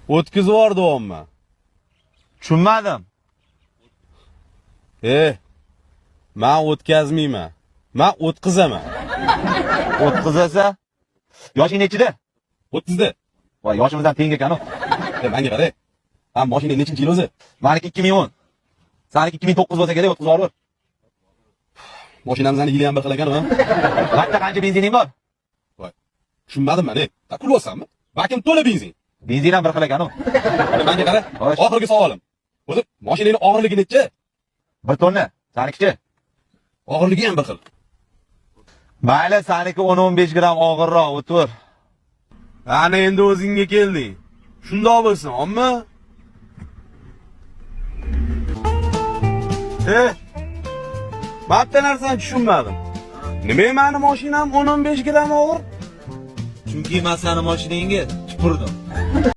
O'tkazib yubordi-mi? Tushunmadim. Men o'tkazmayman. Men o'tqizaman. O'tkazasa? Yoshing nechida? 30da. Voy, yoshimizdan teng ekan-ku. Menga qara. Ham mashinang nechinchi yil o'zi? Meniki 2010. Seniki 2009 bo'lsa kerak, o'tkazib yuborib. Mashinamizni yili ham bir xil ekan-ku. Qayerda qancha benzining bor? Voy. Tushunmadim men. Kulyapsanmi? Balkim to'la benzin. Benzin ham bir xil ekan-ku. Menga qara. Oxirgi savolim. O'zi mashinangning og'irligi necha? 1 tonna. Senikichi? Og'irligi ham bir xil. Mayli, seniki 10-15 gram og'irroq, o'tir. Ana endi o'zingga kelding. Shundoq bo'lsin, omma. Bitta narsani tushunmadim. Nima meni mashinam 10-15 gram og'ir? Chunki men seni mashinangga tupurdim.